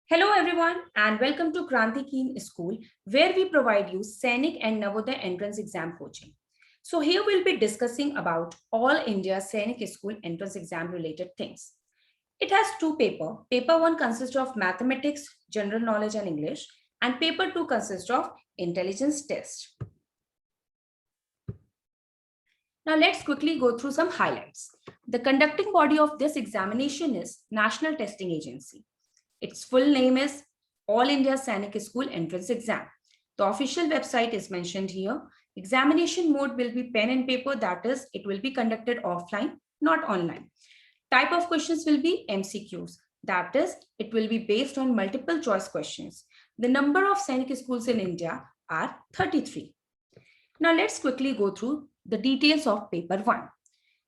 Hello everyone and welcome to Kranti Keen School where we provide you Sainik and Navodaya entrance exam coaching. So here we'll be discussing about all India Sainik School entrance exam related things. It has two papers. Paper 1 consists of mathematics, general knowledge and English, and paper 2 consists of intelligence test. Now let's quickly go through some highlights. The conducting body of this examination is National Testing Agency. Its full name is All India Sainik School Entrance Exam. The official website is mentioned here. Examination mode will be pen and paper, that is, it will be conducted offline, not online. Type of questions will be MCQs, that is, it will be based on multiple choice questions. The number of Sainik schools in India are 33. Now let's quickly go through the details of paper 1.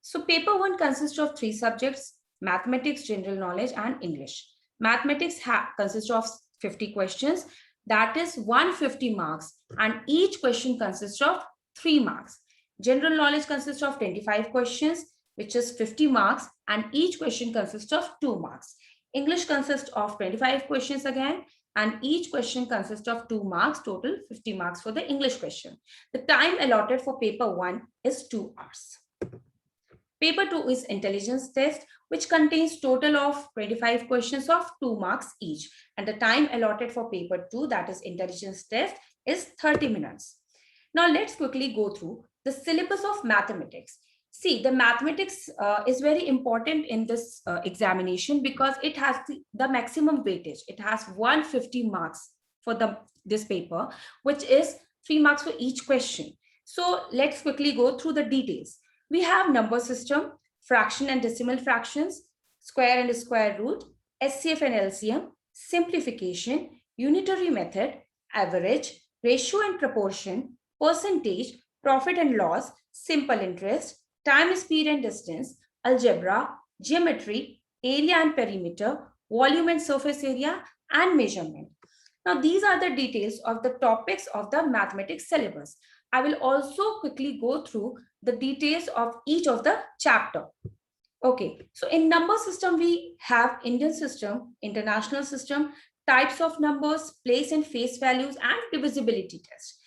So paper 1 consists of 3 subjects: mathematics, general knowledge and English. Mathematics consists of 50 questions, that is 150 marks, and each question consists of 3 marks. General knowledge consists of 25 questions, which is 50 marks, and each question consists of 2 marks. English consists of 25 questions again, and each question consists of 2 marks, total 50 marks for the English question. The time allotted for paper 1 is 2 hours. Paper 2 is intelligence test, which contains total of 25 questions of 2 marks each. And the time allotted for paper 2, that is intelligence test, is 30 minutes. Now let's quickly go through the syllabus of mathematics. See, the mathematics is very important in this examination because it has the maximum weightage. It has 150 marks for this paper, which is 3 marks for each question. So let's quickly go through the details. We have number system, fraction and decimal fractions, square and square root, SCF and LCM, simplification, unitary method, average, ratio and proportion, percentage, profit and loss, simple interest, time, speed and distance, algebra, geometry, area and perimeter, volume and surface area, and measurement. Now, these are the details of the topics of the mathematics syllabus. I will also quickly go through the details of each of the chapter. Okay, so in number system, we have Indian system, international system, types of numbers, place and face values, and divisibility test.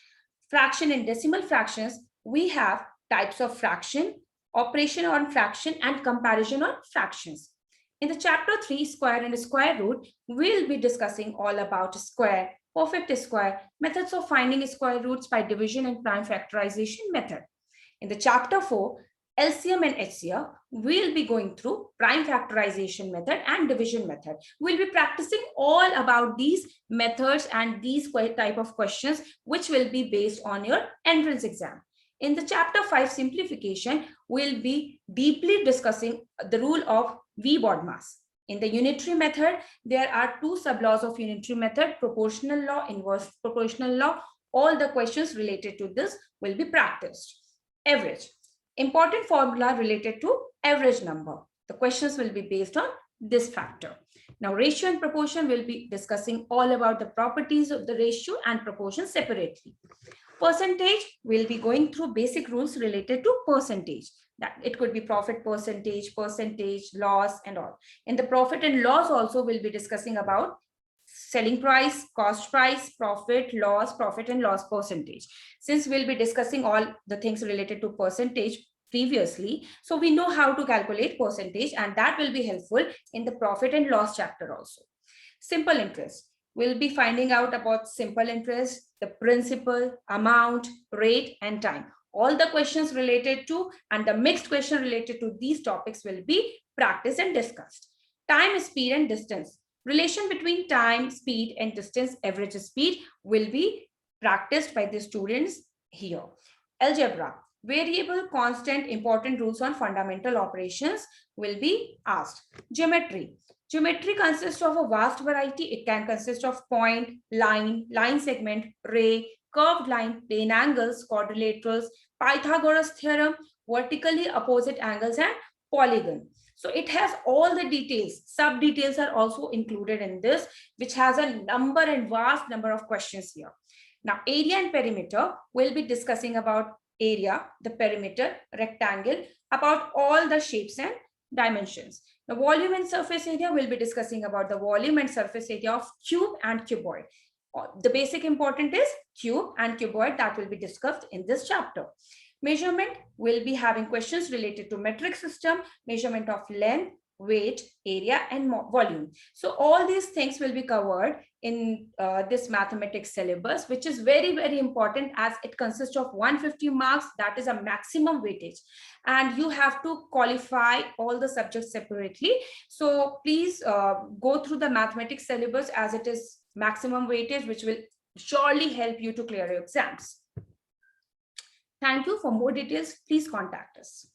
Fraction and decimal fractions, we have types of fraction, operation on fraction, and comparison on fractions. In the chapter 3, square and square root, we'll be discussing all about square, perfect square, methods of finding square roots by division and prime factorization method. In the chapter 4, LCM and HCF, we'll be going through prime factorization method and division method. We'll be practicing all about these methods and these type of questions, which will be based on your entrance exam. In the chapter 5, simplification, we'll be deeply discussing the rule of V BODMAS. In the unitary method, there are 2 sub-laws of unitary method, proportional law, inverse proportional law. All the questions related to this will be practiced. Average. Important formula related to average number. The questions will be based on this factor. Now, ratio and proportion will be discussing all about the properties of the ratio and proportion separately. Percentage, will be going through basic rules related to percentage. That it could be profit percentage, loss, and all. In the profit and loss also, we'll be discussing about selling price, cost price, profit and loss percentage. Since we'll be discussing all the things related to percentage previously, so we know how to calculate percentage, and that will be helpful in the profit and loss chapter also. Simple interest. We'll be finding out about simple interest, the principal, amount, rate, and time. All the questions related to and the mixed question related to these topics will be practiced and discussed. Time, speed, and distance. Relation between time, speed, and distance, average speed, will be practiced by the students here. Algebra. Variable, constant, important rules on fundamental operations will be asked. Geometry. Geometry consists of a vast variety. It can consist of point, line segment, ray, curved line, plane angles, quadrilaterals, Pythagoras theorem, vertically opposite angles, and polygon. So it has all the details. Sub details are also included in this, which has a number and vast number of questions here. Now, area and perimeter, we'll be discussing about area, the perimeter, rectangle, about all the shapes and dimensions. Now, The volume and surface area, we'll be discussing about the volume and surface area of cube and cuboid. The basic important is cube and cuboid, that will be discussed in this chapter. Measurement, will be having questions related to metric system, measurement of length, weight, area, and volume. So all these things will be covered in this mathematics syllabus, which is very, very important as it consists of 150 marks. That is a maximum weightage. And you have to qualify all the subjects separately. So please go through the mathematics syllabus as it is maximum weightage, which will surely help you to clear your exams. Thank you. For more details, please contact us.